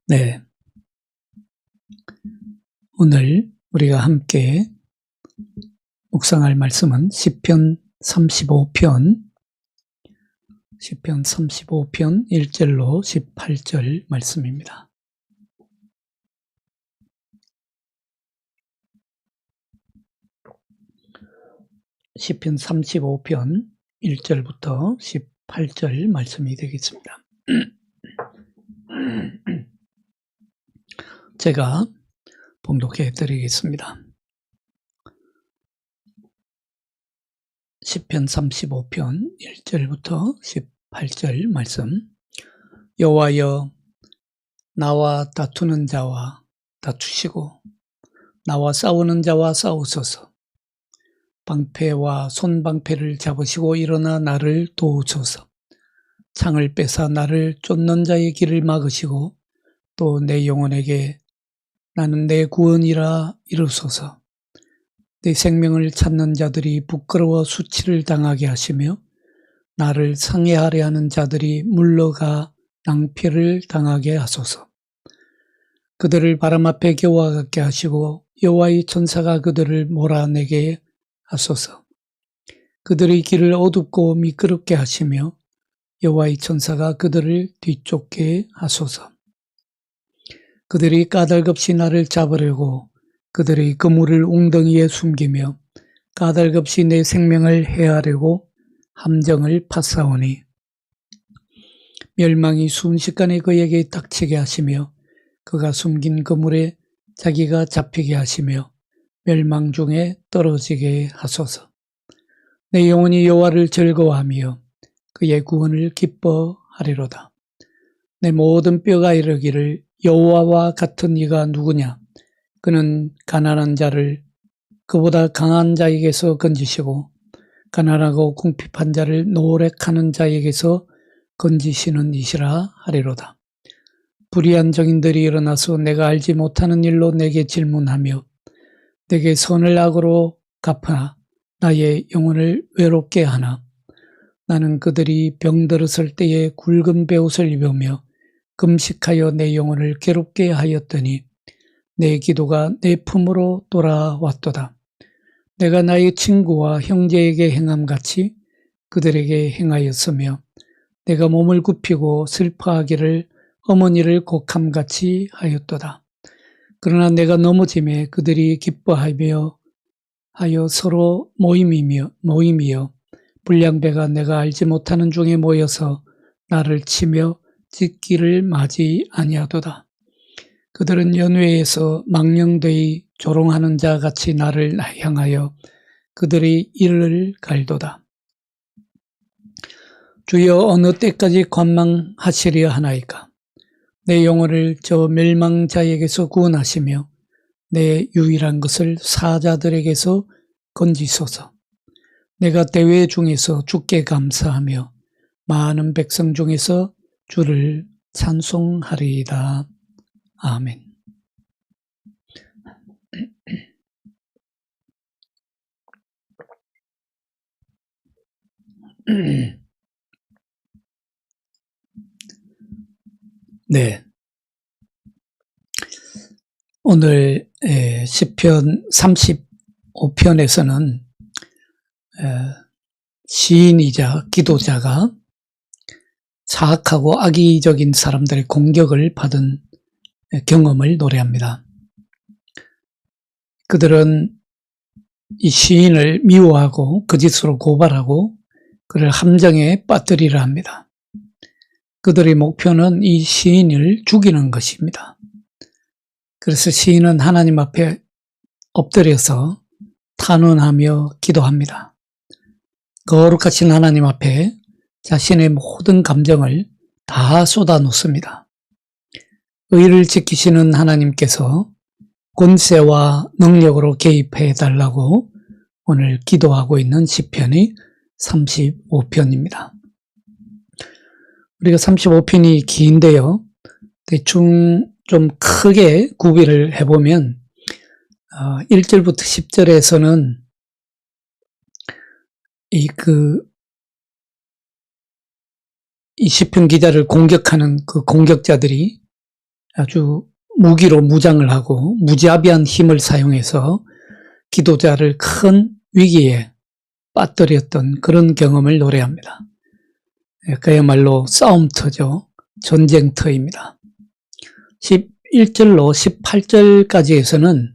네, 오늘 우리가 함께 묵상할 말씀은 시편 35편 1절로 18절 말씀입니다. 시편 35편 1절부터 18절 말씀이 되겠습니다. 제가 봉독해 드리겠습니다. 시편 35편 1절부터 18절 말씀. 여호와여, 나와 다투는 자와 다투시고 나와 싸우는 자와 싸우소서. 방패와 손방패를 잡으시고 일어나 나를 도우소서. 창을 빼사 나를 쫓는 자의 길을 막으시고 또 내 영혼에게 나는 내 구원이라 이루소서. 내 생명을 찾는 자들이 부끄러워 수치를 당하게 하시며 나를 상해하려 하는 자들이 물러가 낭패를 당하게 하소서. 그들을 바람 앞에 겨워가게 하시고 여호와의 천사가 그들을 몰아내게 하소서. 그들의 길을 어둡고 미끄럽게 하시며 여호와의 천사가 그들을 뒤쫓게 하소서. 그들이 까닭없이 나를 잡으려고 그들의 그물을 웅덩이에 숨기며 까닭없이 내 생명을 해하려고 함정을 파싸오니 멸망이 순식간에 그에게 닥치게 하시며 그가 숨긴 그물에 자기가 잡히게 하시며 멸망 중에 떨어지게 하소서. 내 영혼이 여호와를 즐거워하며 그의 구원을 기뻐하리로다. 내 모든 뼈가 이르기를 여호와와 같은 이가 누구냐? 그는 가난한 자를 그보다 강한 자에게서 건지시고 가난하고 궁핍한 자를 노력하는 자에게서 건지시는 이시라 하리로다. 불의한 정인들이 일어나서 내가 알지 못하는 일로 내게 질문하며 내게 선을 악으로 갚아 나의 영혼을 외롭게 하나. 나는 그들이 병들었을 때에 굵은 베옷을 입으며 금식하여 내 영혼을 괴롭게 하였더니 내 기도가 내 품으로 돌아왔도다. 내가 나의 친구와 형제에게 행함같이 그들에게 행하였으며 내가 몸을 굽히고 슬퍼하기를 어머니를 곡함같이 하였도다. 그러나 내가 넘어짐에 그들이 기뻐하며 하여 서로 모임이여 불량배가 내가 알지 못하는 중에 모여서 나를 치며 찢기를 맞이 아니하도다. 그들은 연회에서 망령되이 조롱하는 자 같이 나를 향하여 그들의 이를 갈도다. 주여, 어느 때까지 관망하시려 하나이까? 내 영혼을 저 멸망자에게서 구원하시며 내 유일한 것을 사자들에게서 건지소서. 내가 대회 중에서 주께 감사하며 많은 백성 중에서 주를 찬송하리이다. 아멘. 네. 오늘 시편 35편에서는 시인이자 기도자가 사악하고 악의적인 사람들의 공격을 받은 경험을 노래합니다. 그들은 이 시인을 미워하고 거짓으로 고발하고 그를 함정에 빠뜨리려 합니다. 그들의 목표는 이 시인을 죽이는 것입니다. 그래서 시인은 하나님 앞에 엎드려서 탄원하며 기도합니다. 거룩하신 하나님 앞에 자신의 모든 감정을 다 쏟아놓습니다. 의를 지키시는 하나님께서 권세와 능력으로 개입해 달라고 오늘 기도하고 있는 시편이 35편입니다. 우리가 35편이 긴데요. 대충 좀 크게 구비를 해보면 1절부터 10절에서는 이 시편 기자를 공격하는 그 공격자들이 아주 무기로 무장을 하고 무자비한 힘을 사용해서 기도자를 큰 위기에 빠뜨렸던 그런 경험을 노래합니다. 그야말로 싸움터죠. 전쟁터입니다. 11절로 18절까지에서는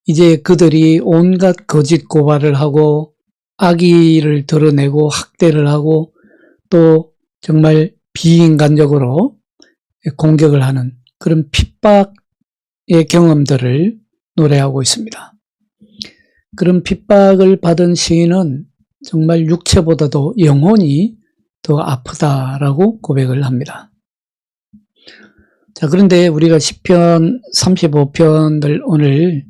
이제 그들이 온갖 거짓 고발을 하고 악의를 드러내고 학대를 하고 또 정말 비인간적으로 공격을 하는 그런 핍박의 경험들을 노래하고 있습니다. 그런 핍박을 받은 시인은 정말 육체보다도 영혼이 더 아프다라고 고백을 합니다. 자, 그런데 우리가 시편 35편을 오늘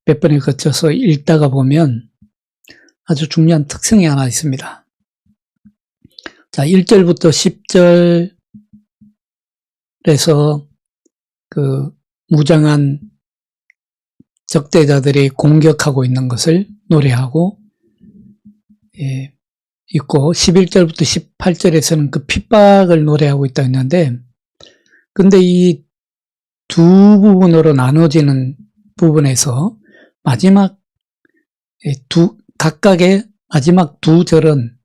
몇 번에 거쳐서 읽다가 보면 아주 중요한 특성이 하나 있습니다. 자, 1절부터 10절에서 그 무장한 적대자들이 공격하고 있는 것을 노래하고 있고 11절부터 18절에서는 그 핍박을 노래하고 있다 했는데 근데 이 두 부분으로 나눠지는 부분에서 마지막 각각의 마지막 두 절은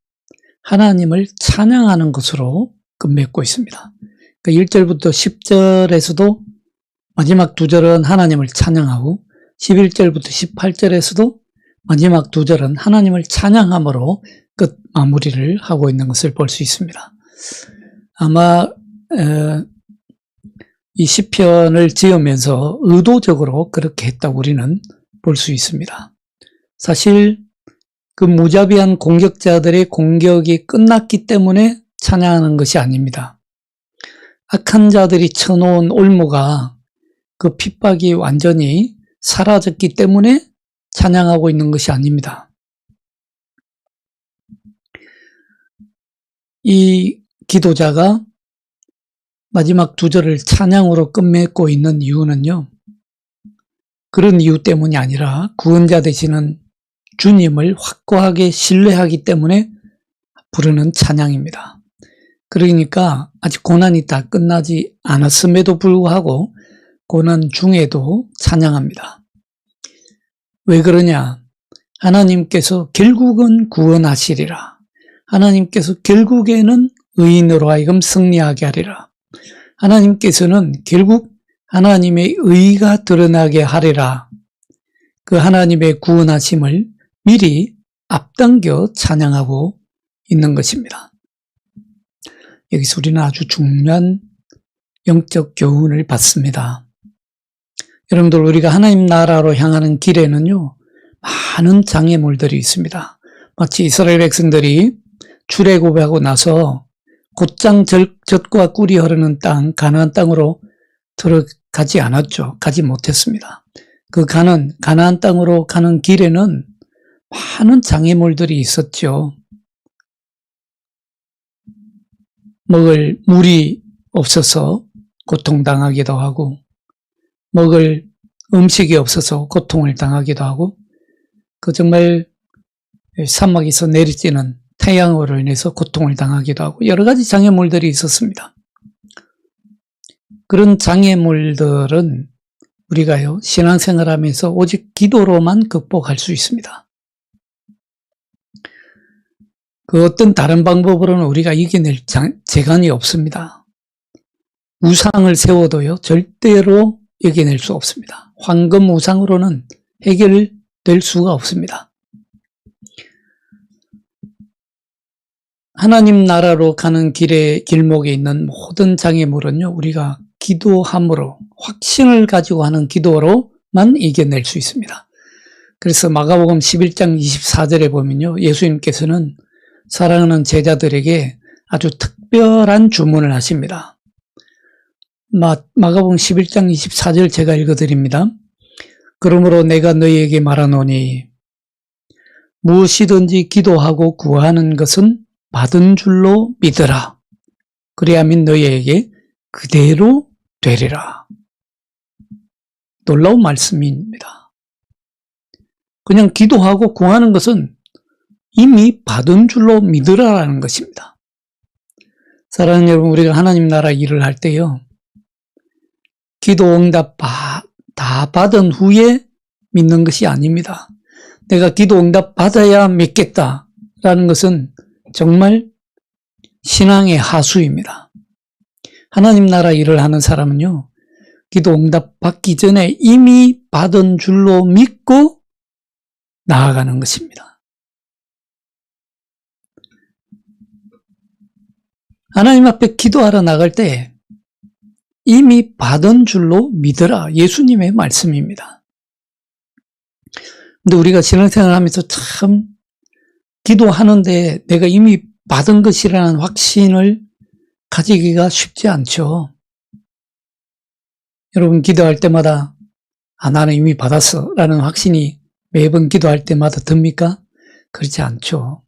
하나님을 찬양하는 것으로 끝맺고 있습니다. 그러니까 1절부터 10절에서도 마지막 두 절은 하나님을 찬양하고 11절부터 18절에서도 마지막 두 절은 하나님을 찬양함으로 끝 마무리를 하고 있는 것을 볼 수 있습니다. 아마 이 시편을 지으면서 의도적으로 그렇게 했다고 우리는 볼 수 있습니다. 사실 그 무자비한 공격자들의 공격이 끝났기 때문에 찬양하는 것이 아닙니다. 악한 자들이 쳐놓은 올무가 그 핍박이 완전히 사라졌기 때문에 찬양하고 있는 것이 아닙니다. 이 기도자가 마지막 두 절을 찬양으로 끝맺고 있는 이유는요. 그런 이유 때문이 아니라 구원자 되시는 주님을 확고하게 신뢰하기 때문에 부르는 찬양입니다. 그러니까 아직 고난이 다 끝나지 않았음에도 불구하고 고난 중에도 찬양합니다. 왜 그러냐? 하나님께서 결국은 구원하시리라. 하나님께서 결국에는 의인으로 하여금 승리하게 하리라. 하나님께서는 결국 하나님의 의가 드러나게 하리라. 그 하나님의 구원하심을 미리 앞당겨 찬양하고 있는 것입니다. 여기서 우리는 아주 중요한 영적 교훈을 받습니다. 여러분들 우리가 하나님 나라로 향하는 길에는요. 많은 장애물들이 있습니다. 마치 이스라엘 백성들이 출애굽하고 나서 곧장 젖과 꿀이 흐르는 땅 가나안 땅으로 들어가지 않았죠. 가지 못했습니다. 그 가나안 땅으로 가는 길에는 많은 장애물들이 있었죠. 먹을 물이 없어서 고통당하기도 하고 먹을 음식이 없어서 고통을 당하기도 하고 그 정말 사막에서 내리쬐는 태양으로 인해서 고통을 당하기도 하고 여러 가지 장애물들이 있었습니다. 그런 장애물들은 우리가요 신앙생활하면서 오직 기도로만 극복할 수 있습니다. 그 어떤 다른 방법으로는 우리가 이겨낼 재간이 없습니다. 우상을 세워도요 절대로 이겨낼 수 없습니다. 황금 우상으로는 해결될 수가 없습니다. 하나님 나라로 가는 길목에 있는 모든 장애물은요 우리가 기도함으로 확신을 가지고 하는 기도로만 이겨낼 수 있습니다. 그래서 마가복음 11장 24절에 보면요 예수님께서는 사랑하는 제자들에게 아주 특별한 주문을 하십니다. 마가복음 11장 24절 제가 읽어드립니다. 그러므로 내가 너희에게 말하노니 무엇이든지 기도하고 구하는 것은 받은 줄로 믿으라. 그래야만 너희에게 그대로 되리라. 놀라운 말씀입니다. 그냥 기도하고 구하는 것은 이미 받은 줄로 믿으라라는 것입니다. 사랑하는 여러분, 우리가 하나님 나라 일을 할 때요, 기도 응답 다 받은 후에 믿는 것이 아닙니다. 내가 기도 응답 받아야 믿겠다라는 것은 정말 신앙의 하수입니다. 하나님 나라 일을 하는 사람은요, 기도 응답 받기 전에 이미 받은 줄로 믿고 나아가는 것입니다. 하나님 앞에 기도하러 나갈 때 이미 받은 줄로 믿어라. 예수님의 말씀입니다. 근데 우리가 신앙생활 하면서 참 기도하는데 내가 이미 받은 것이라는 확신을 가지기가 쉽지 않죠. 여러분 기도할 때마다 나는 이미 받았어 라는 확신이 매번 기도할 때마다 듭니까? 그렇지 않죠.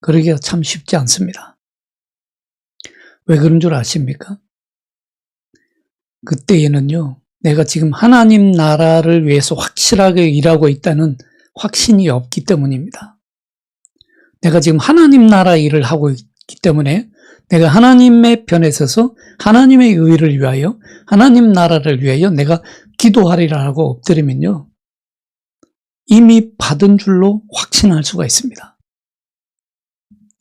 그러기가 참 쉽지 않습니다. 왜 그런 줄 아십니까? 그때에는요, 내가 지금 하나님 나라를 위해서 확실하게 일하고 있다는 확신이 없기 때문입니다. 내가 지금 하나님 나라 일을 하고 있기 때문에 내가 하나님의 편에 서서 하나님의 의를 위하여 하나님 나라를 위하여 내가 기도하리라 하고 엎드리면요, 이미 받은 줄로 확신할 수가 있습니다.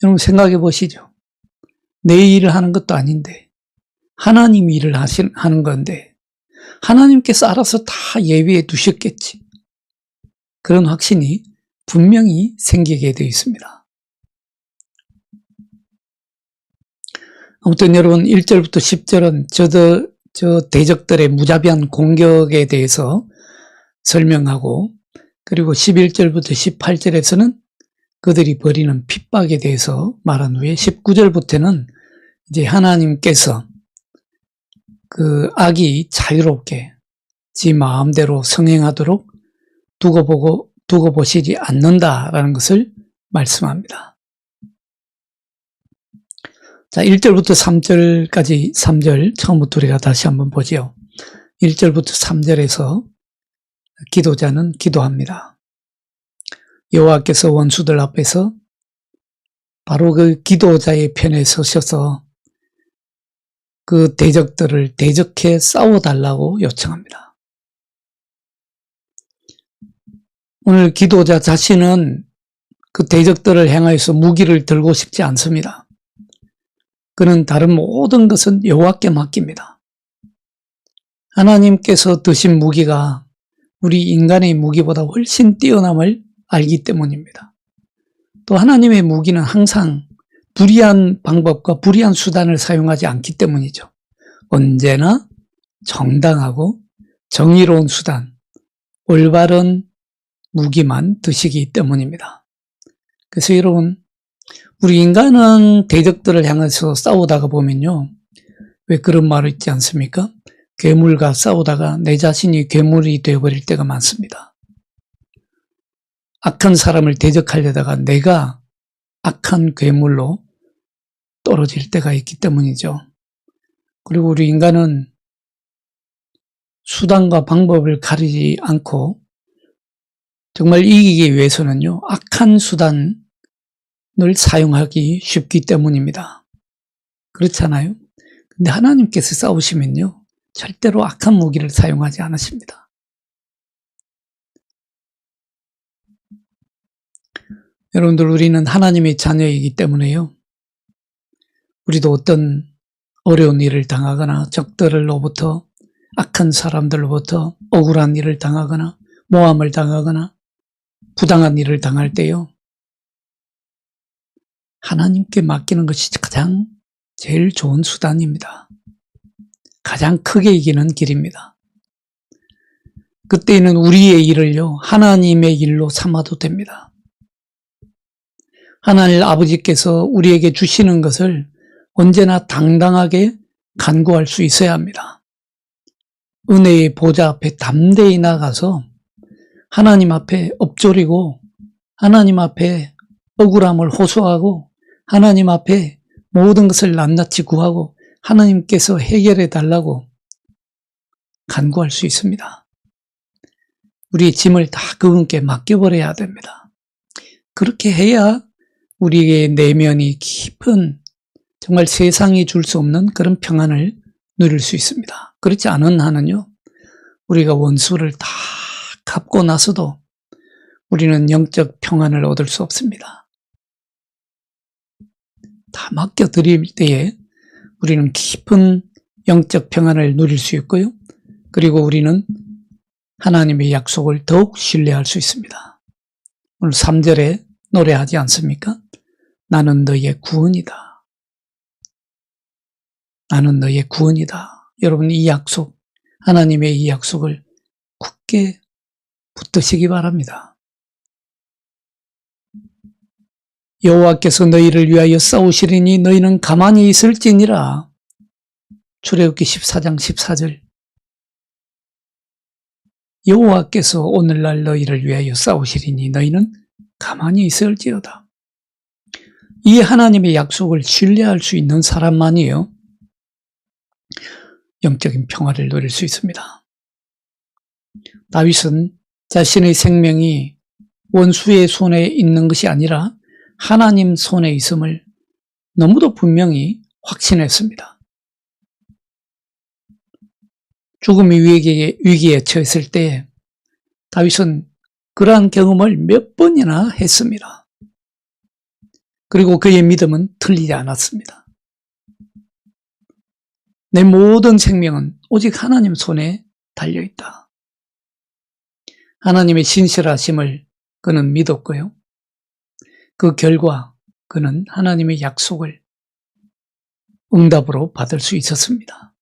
여러분 생각해 보시죠. 내 일을 하는 것도 아닌데 하나님 일을 하는 건데 하나님께서 알아서 다 예비해 두셨겠지. 그런 확신이 분명히 생기게 되어 있습니다. 아무튼 여러분 1절부터 10절은 저 대적들의 무자비한 공격에 대해서 설명하고, 그리고 11절부터 18절에서는 그들이 벌이는 핍박에 대해서 말한 후에 19절부터는 이제 하나님께서 그 악이 자유롭게 지 마음대로 성행하도록 두고 보시지 않는다라는 것을 말씀합니다. 자, 1절부터 3절까지 3절 처음부터 우리가 다시 한번 보죠. 1절부터 3절에서 기도자는 기도합니다. 여호와께서 원수들 앞에서 바로 그 기도자의 편에 서셔서 그 대적들을 대적해 싸워달라고 요청합니다. 오늘 기도자 자신은 그 대적들을 향하여서 무기를 들고 싶지 않습니다. 그는 다른 모든 것은 여호와께 맡깁니다. 하나님께서 드신 무기가 우리 인간의 무기보다 훨씬 뛰어남을 알기 때문입니다. 또 하나님의 무기는 항상 불의한 방법과 불의한 수단을 사용하지 않기 때문이죠. 언제나 정당하고 정의로운 수단, 올바른 무기만 드시기 때문입니다. 그래서 여러분, 우리 인간은 대적들을 향해서 싸우다가 보면요, 왜 그런 말을 있지 않습니까? 괴물과 싸우다가 내 자신이 괴물이 되어버릴 때가 많습니다. 악한 사람을 대적하려다가 내가 악한 괴물로 떨어질 때가 있기 때문이죠. 그리고 우리 인간은 수단과 방법을 가리지 않고 정말 이기기 위해서는요, 악한 수단을 사용하기 쉽기 때문입니다. 그렇잖아요? 근데 하나님께서 싸우시면요, 절대로 악한 무기를 사용하지 않으십니다. 여러분들, 우리는 하나님의 자녀이기 때문에요, 우리도 어떤 어려운 일을 당하거나 적들로부터, 악한 사람들로부터 억울한 일을 당하거나 모함을 당하거나 부당한 일을 당할 때요, 하나님께 맡기는 것이 가장 제일 좋은 수단입니다. 가장 크게 이기는 길입니다. 그때는 우리의 일을요, 하나님의 일로 삼아도 됩니다. 하나님 아버지께서 우리에게 주시는 것을 언제나 당당하게 간구할 수 있어야 합니다. 은혜의 보좌 앞에 담대히 나가서 하나님 앞에 엎드리고 하나님 앞에 억울함을 호소하고 하나님 앞에 모든 것을 낱낱이 구하고 하나님께서 해결해 달라고 간구할 수 있습니다. 우리의 짐을 다 그분께 맡겨버려야 됩니다. 그렇게 해야 우리의 내면이 깊은, 정말 세상이 줄 수 없는 그런 평안을 누릴 수 있습니다. 그렇지 않은 한은요, 우리가 원수를 다 갚고 나서도 우리는 영적 평안을 얻을 수 없습니다. 다 맡겨드릴 때에 우리는 깊은 영적 평안을 누릴 수 있고요. 그리고 우리는 하나님의 약속을 더욱 신뢰할 수 있습니다. 오늘 3절에 노래하지 않습니까? 나는 너의 구원이다. 나는 너의 구원이다. 여러분, 이 약속, 하나님의 이 약속을 굳게 붙드시기 바랍니다. 여호와께서 너희를 위하여 싸우시리니 너희는 가만히 있을지니라. 출애굽기 14장 14절. 여호와께서 오늘날 너희를 위하여 싸우시리니 너희는 가만히 있을지어다. 이 하나님의 약속을 신뢰할 수 있는 사람만이요, 영적인 평화를 누릴 수 있습니다. 다윗은 자신의 생명이 원수의 손에 있는 것이 아니라 하나님 손에 있음을 너무도 분명히 확신했습니다. 죽음의 위기에 처했을 때 다윗은 그러한 경험을 몇 번이나 했습니다. 그리고 그의 믿음은 틀리지 않았습니다. 내 모든 생명은 오직 하나님 손에 달려있다. 하나님의 신실하심을 그는 믿었고요. 그 결과 그는 하나님의 약속을 응답으로 받을 수 있었습니다.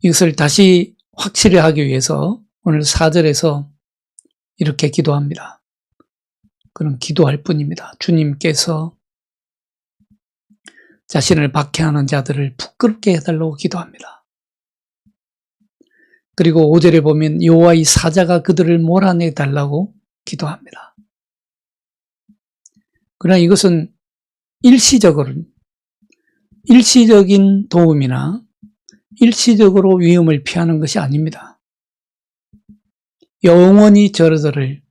이것을 다시 확실히 하기 위해서 오늘 4절에서 이렇게 기도합니다. 그는 기도할 뿐입니다. 주님께서 자신을 박해하는 자들을 부끄럽게 해달라고 기도합니다. 그리고 5절에 보면 여호와의 사자가 그들을 몰아내달라고 기도합니다. 그러나 이것은 일시적인 도움이나 일시적으로 위험을 피하는 것이 아닙니다. 영원히 저들을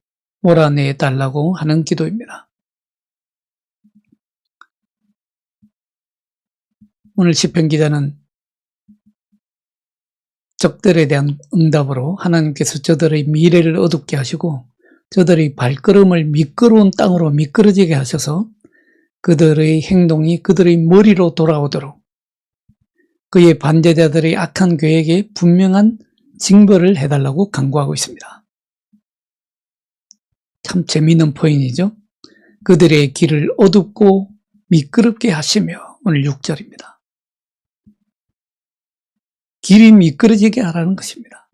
몰아내달라고 하는 기도입니다. 오늘 시편 기자는 적들에 대한 응답으로 하나님께서 저들의 미래를 어둡게 하시고 저들의 발걸음을 미끄러운 땅으로 미끄러지게 하셔서 그들의 행동이 그들의 머리로 돌아오도록 그의 반대자들의 악한 계획에 분명한 징벌을 해달라고 강구하고 있습니다. 참 재미있는 포인트이죠. 그들의 길을 어둡고 미끄럽게 하시며, 오늘 6절입니다. 길이 미끄러지게 하라는 것입니다.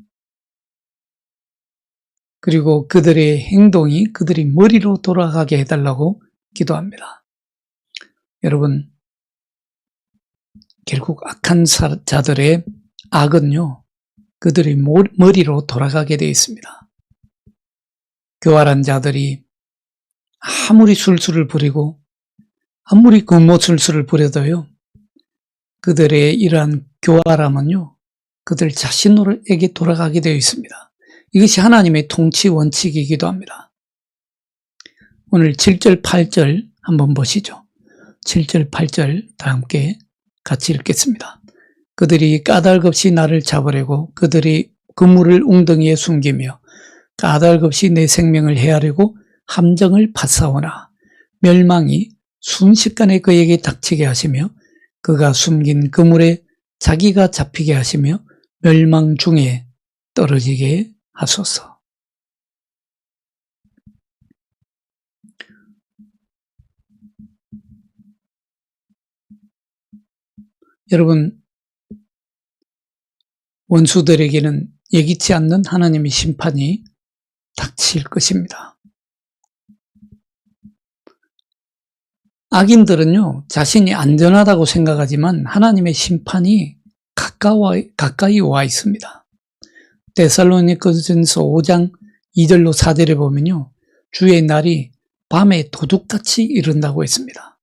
그리고 그들의 행동이 그들의 머리로 돌아가게 해달라고 기도합니다. 여러분, 결국 악한 자들의 악은요, 그들의 머리로 돌아가게 되어 있습니다. 교활한 자들이 아무리 술수를 부리고 아무리 금모술수를 부려도요, 그들의 이러한 교활함은요, 그들 자신에게 돌아가게 되어 있습니다. 이것이 하나님의 통치 원칙이기도 합니다. 오늘 7절, 8절 한번 보시죠. 7절, 8절 다 함께 같이 읽겠습니다. 그들이 까닭없이 나를 잡으려고 그들이 그물을 웅덩이에 숨기며 까닭없이 내 생명을 해하려고 함정을 파사오나 멸망이 순식간에 그에게 닥치게 하시며 그가 숨긴 그물에 자기가 잡히게 하시며 멸망 중에 떨어지게 하소서. 여러분, 원수들에게는 예기치 않는 하나님의 심판이 닥칠 것입니다. 악인들은요, 자신이 안전하다고 생각하지만 하나님의 심판이 가까이 와 있습니다. 데살로니가전서 5장 2절로 4절에 보면요, 주의 날이 밤에 도둑같이 이른다고 했습니다.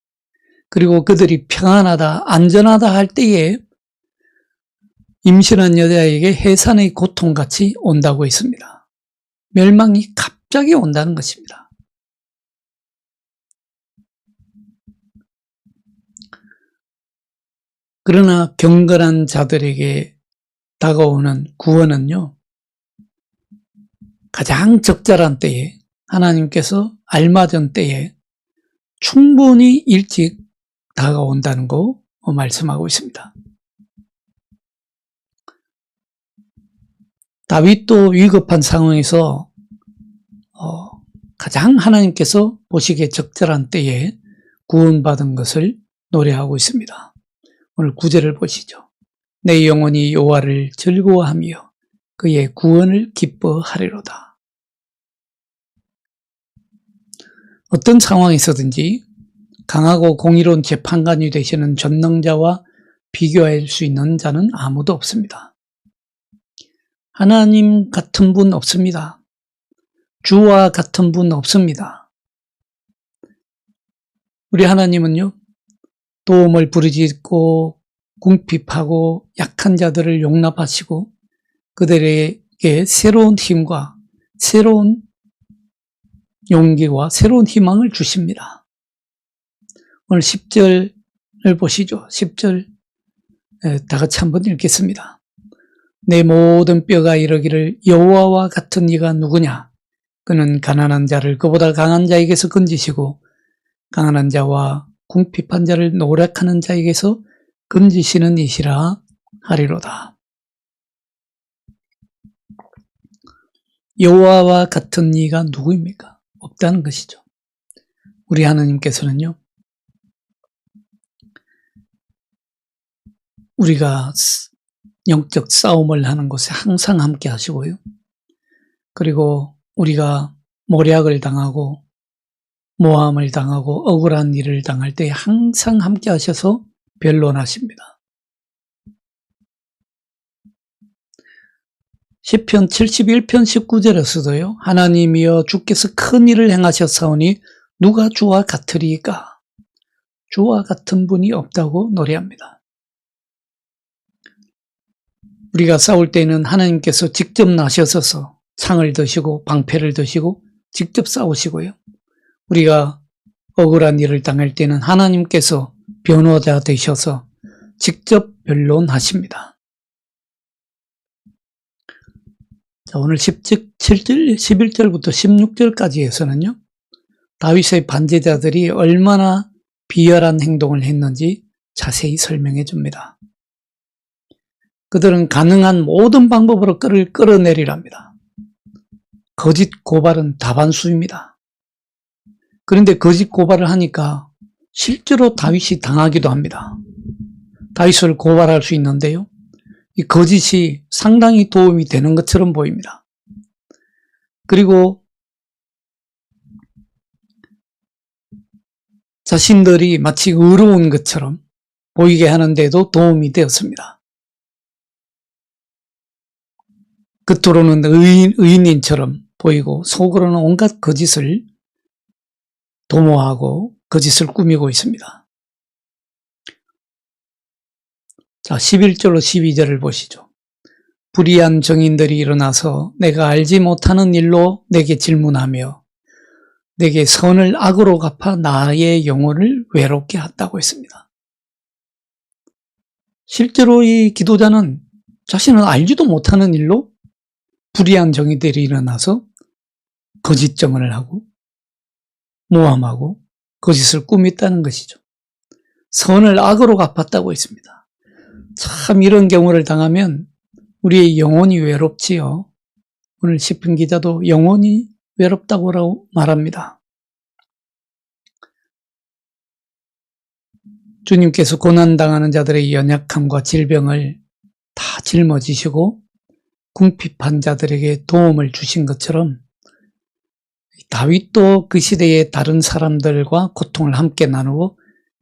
그리고 그들이 평안하다, 안전하다 할 때에 임신한 여자에게 해산의 고통같이 온다고 했습니다. 멸망이 갑자기 온다는 것입니다. 그러나 경건한 자들에게 다가오는 구원은요, 가장 적절한 때에, 하나님께서 알맞은 때에 충분히 일찍 다가온다는 거 말씀하고 있습니다. 다윗도 위급한 상황에서 가장 하나님께서 보시기에 적절한 때에 구원받은 것을 노래하고 있습니다. 오늘 9절을 보시죠. 내 영혼이 여호와를 즐거워하며 그의 구원을 기뻐하리로다. 어떤 상황에서든지 강하고 공의로운 재판관이 되시는 전능자와 비교할 수 있는 자는 아무도 없습니다. 하나님 같은 분 없습니다. 주와 같은 분 없습니다. 우리 하나님은요, 도움을 부르짖고 궁핍하고 약한 자들을 용납하시고 그들에게 새로운 힘과 새로운 용기와 새로운 희망을 주십니다. 오늘 10절을 보시죠. 10절 다 같이 한번 읽겠습니다. 내 모든 뼈가 이르기를 여호와와 같은 이가 누구냐? 그는 가난한 자를 그보다 강한 자에게서 건지시고 강한 자와 궁핍한 자를 노력하는 자에게서 건지시는 이시라 하리로다. 여호와와 같은 이가 누구입니까? 없다는 것이죠. 우리 하나님께서는요, 우리가 영적 싸움을 하는 곳에 항상 함께 하시고요. 그리고 우리가 모략을 당하고 모함을 당하고 억울한 일을 당할 때 항상 함께 하셔서 변론하십니다. 시편 71편 19절에서도요. 하나님이여 주께서 큰 일을 행하셨사오니 누가 주와 같으리까? 주와 같은 분이 없다고 노래합니다. 우리가 싸울 때는 하나님께서 직접 나셔서 창을 드시고 방패를 드시고 직접 싸우시고요. 우리가 억울한 일을 당할 때는 하나님께서 변호자 되셔서 직접 변론하십니다. 자, 오늘 11절부터 16절까지에서는요. 다윗의 반제자들이 얼마나 비열한 행동을 했는지 자세히 설명해 줍니다. 그들은 가능한 모든 방법으로 그를 끌어내리랍니다. 거짓 고발은 다반수입니다. 그런데 거짓 고발을 하니까 실제로 다윗이 당하기도 합니다. 다윗을 고발할 수 있는데요. 이 거짓이 상당히 도움이 되는 것처럼 보입니다. 그리고 자신들이 마치 의로운 것처럼 보이게 하는데도 도움이 되었습니다. 겉으로는 의인인처럼 보이고 속으로는 온갖 거짓을 도모하고 거짓을 꾸미고 있습니다. 자, 11절로 12절을 보시죠. 불의한 정인들이 일어나서 내가 알지 못하는 일로 내게 질문하며 내게 선을 악으로 갚아 나의 영혼을 외롭게 했다고 했습니다. 실제로 이 기도자는 자신은 알지도 못하는 일로 불의한 정의들이 일어나서 거짓 증언을 하고 모함하고 거짓을 꾸몄다는 것이죠. 선을 악으로 갚았다고 했습니다. 참 이런 경우를 당하면 우리의 영혼이 외롭지요. 오늘 시편 기자도 영혼이 외롭다고 말합니다. 주님께서 고난당하는 자들의 연약함과 질병을 다 짊어지시고 궁핍한 자들에게 도움을 주신 것처럼 다윗도 그 시대의 다른 사람들과 고통을 함께 나누고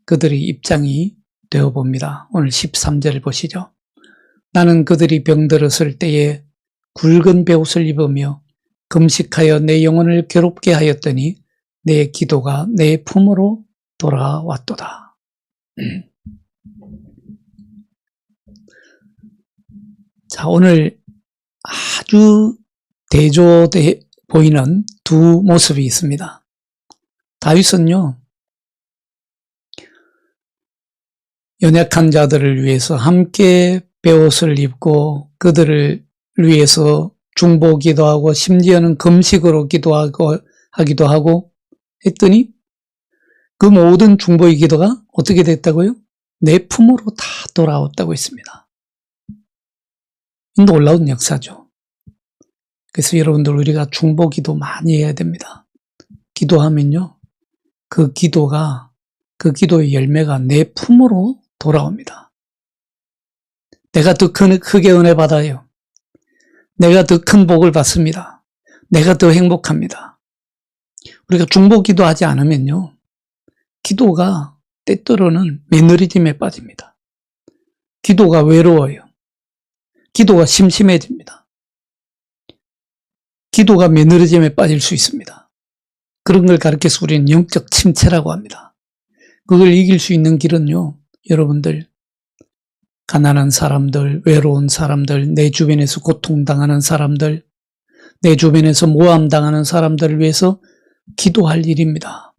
그들의 입장이 되어봅니다. 오늘 13절을 보시죠. 나는 그들이 병들었을 때에 굵은 베옷을 입으며 금식하여 내 영혼을 괴롭게 하였더니 내 기도가 내 품으로 돌아왔도다. 자, 오늘 아주 대조돼 보이는 두 모습이 있습니다. 다윗은요, 연약한 자들을 위해서 함께 베옷을 입고 그들을 위해서 중보기도 하고 심지어는 금식으로 하기도 하고 했더니 그 모든 중보의 기도가 어떻게 됐다고요? 내 품으로 다 돌아왔다고 했습니다. 놀라운 역사죠. 그래서 여러분들 우리가 중보기도 많이 해야 됩니다. 기도하면요, 그 기도의 열매가 내 품으로 돌아옵니다. 내가 더 크게 은혜 받아요. 내가 더 큰 복을 받습니다. 내가 더 행복합니다. 우리가 중보기도 하지 않으면요, 기도가 때때로는 매너리즘에 빠집니다. 기도가 외로워요. 기도가 심심해집니다. 기도가 매너리즘에 빠질 수 있습니다. 그런 걸 가르쳐서 우리는 영적 침체라고 합니다. 그걸 이길 수 있는 길은요, 여러분들, 가난한 사람들, 외로운 사람들, 내 주변에서 고통당하는 사람들, 내 주변에서 모함당하는 사람들을 위해서 기도할 일입니다.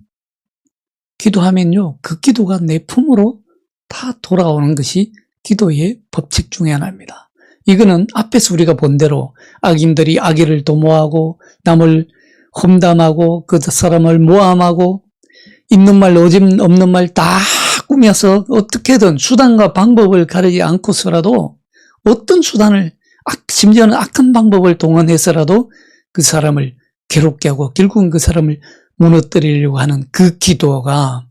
기도하면요, 그 기도가 내 품으로 다 돌아오는 것이 기도의 법칙 중에 하나입니다. 이거는 앞에서 우리가 본 대로 악인들이 악의를 도모하고 남을 험담하고 그 사람을 모함하고 있는 말 없는 말 다 꾸며서 어떻게든 수단과 방법을 가리지 않고서라도 어떤 수단을 심지어는 악한 방법을 동원해서라도 그 사람을 괴롭게 하고 결국은 그 사람을 무너뜨리려고 하는 그 기도가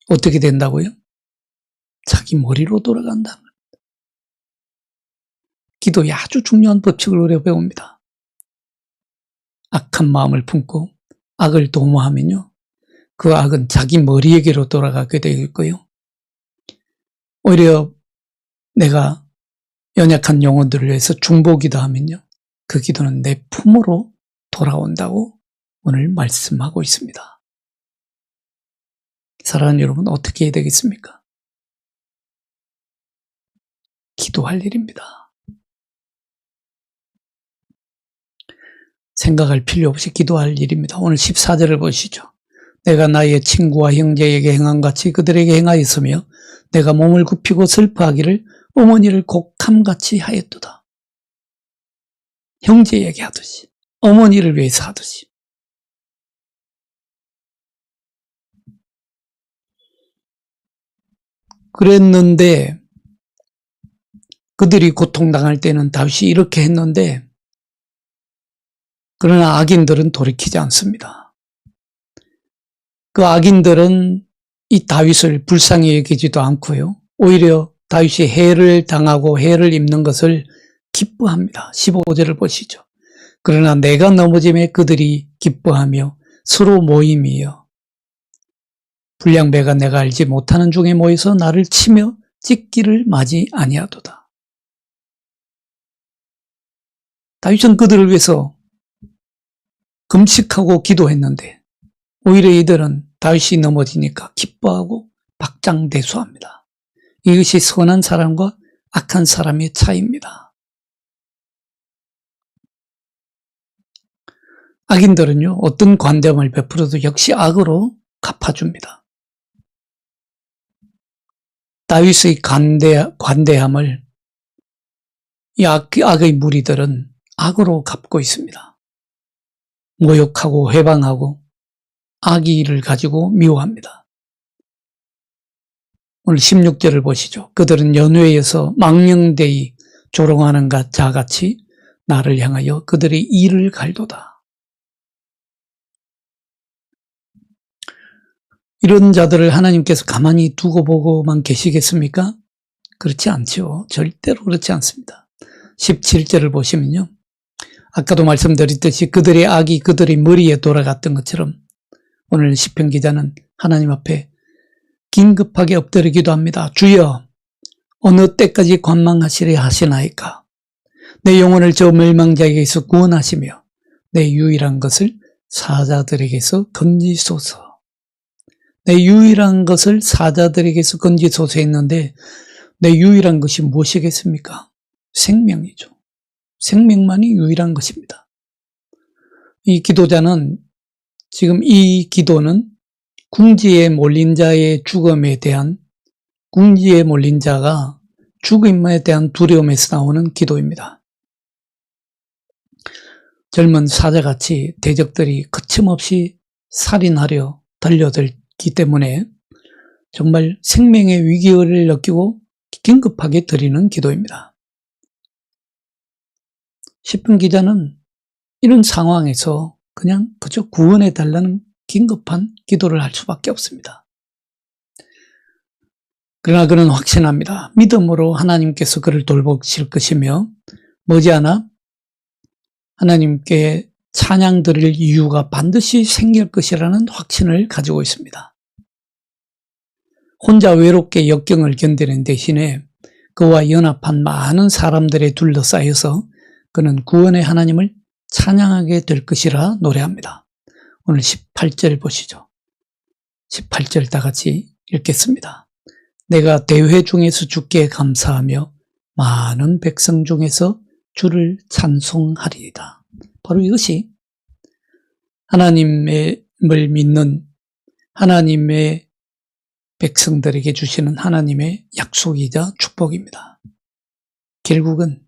어떻게 된다고요? 자기 머리로 돌아간다는 겁니다. 기도의 아주 중요한 법칙을 우리가 배웁니다. 악한 마음을 품고 악을 도모하면요, 그 악은 자기 머리에게로 돌아가게 되겠고요. 오히려 내가 연약한 영혼들을 위해서 중보기도 하면요, 그 기도는 내 품으로 돌아온다고 오늘 말씀하고 있습니다. 사랑하는 여러분, 어떻게 해야 되겠습니까? 기도할 일입니다. 생각할 필요 없이 기도할 일입니다. 오늘 14절을 보시죠. 내가 나의 친구와 형제에게 행한 같이 그들에게 행하였으며 내가 몸을 굽히고 슬퍼하기를 어머니를 곡함같이 하였도다. 형제에게 하듯이, 어머니를 위해서 하듯이. 그랬는데 그들이 고통당할 때는 다윗이 이렇게 했는데, 그러나 악인들은 돌이키지 않습니다. 그 악인들은 이 다윗을 불쌍히 여기지도 않고요, 오히려 다윗이 해를 당하고 해를 입는 것을 기뻐합니다. 15절을 보시죠. 그러나 내가 넘어짐에 그들이 기뻐하며 서로 모임이여 불량배가 내가 알지 못하는 중에 모여서 나를 치며 찢기를 마지 아니하도다. 다윗은 그들을 위해서 금식하고 기도했는데 오히려 이들은 다윗이 넘어지니까 기뻐하고 박장대소합니다. 이것이 선한 사람과 악한 사람의 차이입니다. 악인들은요, 어떤 관대함을 베풀어도 역시 악으로 갚아줍니다. 다윗의 관대함을 이 악의 무리들은 악으로 갚고 있습니다. 모욕하고 회방하고 악의를 가지고 미워합니다. 오늘 16절을 보시죠. 그들은 연회에서 망령되이 조롱하는 자같이 나를 향하여 그들의 이를 갈도다. 이런 자들을 하나님께서 가만히 두고 보고만 계시겠습니까? 그렇지 않죠. 절대로 그렇지 않습니다. 17절을 보시면요, 아까도 말씀드렸듯이 그들의 악이 그들의 머리에 돌아갔던 것처럼 오늘 시편 기자는 하나님 앞에 긴급하게 엎드려 기도합니다. 주여, 어느 때까지 관망하시려 하시나이까? 내 영혼을 저 멸망자에게서 구원하시며 내 유일한 것을 사자들에게서 건지소서. 내 유일한 것을 사자들에게서 건지소서 했는데 내 유일한 것이 무엇이겠습니까? 생명이죠. 생명만이 유일한 것입니다. 이 기도자는 지금 이 기도는 궁지에 몰린 자의 죽음에 대한 궁지에 몰린 자가 죽음에 대한 두려움에서 나오는 기도입니다. 젊은 사자같이 대적들이 거침없이 살인하려 달려들기 때문에 정말 생명의 위기를 느끼고 긴급하게 드리는 기도입니다. 시편 기자는 이런 상황에서 그냥 그저 구원해달라는 긴급한 기도를 할 수밖에 없습니다. 그러나 그는 확신합니다. 믿음으로 하나님께서 그를 돌보실 것이며 머지않아 하나님께 찬양 드릴 이유가 반드시 생길 것이라는 확신을 가지고 있습니다. 혼자 외롭게 역경을 견디는 대신에 그와 연합한 많은 사람들에 둘러싸여서 그는 구원의 하나님을 찬양하게 될 것이라 노래합니다. 오늘 18절 보시죠. 18절 다 같이 읽겠습니다. 내가 대회 중에서 주께 감사하며 많은 백성 중에서 주를 찬송하리이다. 바로 이것이 하나님을 믿는 하나님의 백성들에게 주시는 하나님의 약속이자 축복입니다. 결국은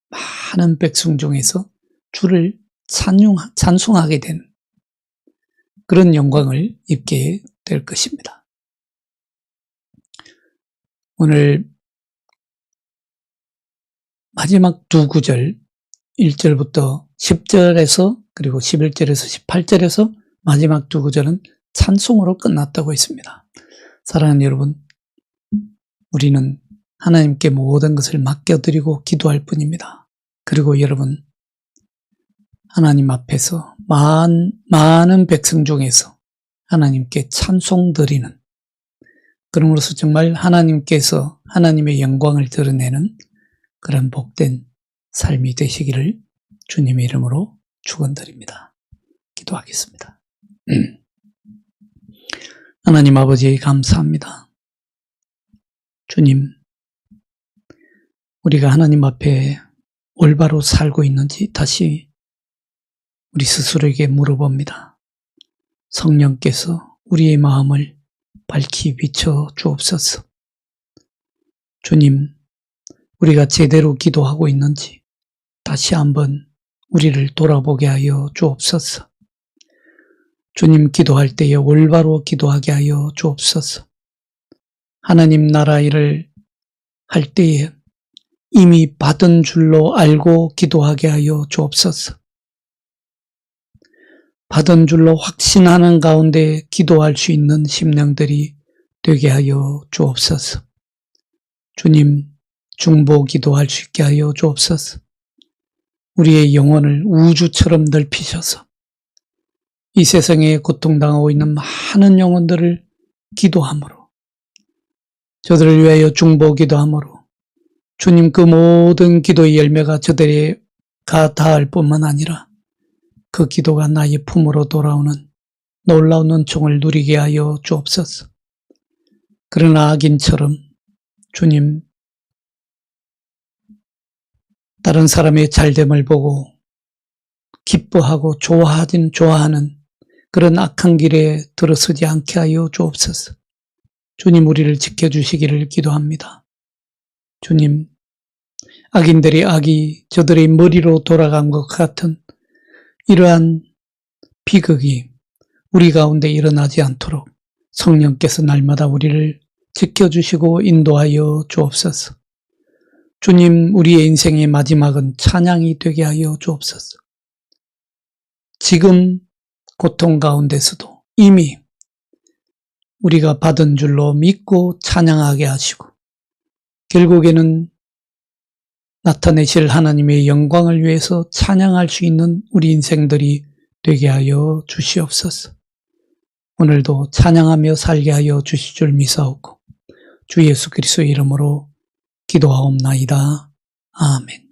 많은 백성 중에서 주를 찬송하게 되는 그런 영광을 입게 될 것입니다. 오늘 마지막 두 구절 1절부터 10절에서 그리고 11절에서 18절에서 마지막 두 구절은 찬송으로 끝났다고 했습니다. 사랑하는 여러분, 우리는 하나님께 모든 것을 맡겨드리고 기도할 뿐입니다. 그리고 여러분, 하나님 앞에서 많은 백성 중에서 하나님께 찬송 드리는, 그럼으로써 정말 하나님께서 하나님의 영광을 드러내는 그런 복된 삶이 되시기를 주님의 이름으로 축원드립니다. 기도하겠습니다. 하나님 아버지 감사합니다. 주님, 우리가 하나님 앞에 올바로 살고 있는지 다시 우리 스스로에게 물어봅니다. 성령께서 우리의 마음을 밝히 비춰 주옵소서. 주님, 우리가 제대로 기도하고 있는지 다시 한번 우리를 돌아보게 하여 주옵소서. 주님, 기도할 때에 올바로 기도하게 하여 주옵소서. 하나님 나라 일을 할 때에 이미 받은 줄로 알고 기도하게 하여 주옵소서. 받은 줄로 확신하는 가운데 기도할 수 있는 심령들이 되게 하여 주옵소서. 주님, 중보 기도할 수 있게 하여 주옵소서. 우리의 영혼을 우주처럼 넓히셔서 이 세상에 고통당하고 있는 많은 영혼들을 기도함으로, 저들을 위하여 중보 기도함으로 주님 그 모든 기도의 열매가 저들에게 닿을 뿐만 아니라 그 기도가 나의 품으로 돌아오는 놀라운 은총을 누리게 하여 주옵소서. 그러나 악인처럼 주님, 다른 사람의 잘됨을 보고 기뻐하고 좋아하는 그런 악한 길에 들어서지 않게 하여 주옵소서. 주님, 우리를 지켜주시기를 기도합니다. 주님, 악인들의 악이 저들의 머리로 돌아간 것 같은 이러한 비극이 우리 가운데 일어나지 않도록 성령께서 날마다 우리를 지켜주시고 인도하여 주옵소서. 주님, 우리의 인생의 마지막은 찬양이 되게 하여 주옵소서. 지금 고통 가운데서도 이미 우리가 받은 줄로 믿고 찬양하게 하시고 결국에는 나타내실 하나님의 영광을 위해서 찬양할 수 있는 우리 인생들이 되게 하여 주시옵소서. 오늘도 찬양하며 살게 하여 주실 줄 믿사옵고 주 예수 그리스도의 이름으로 기도하옵나이다. 아멘.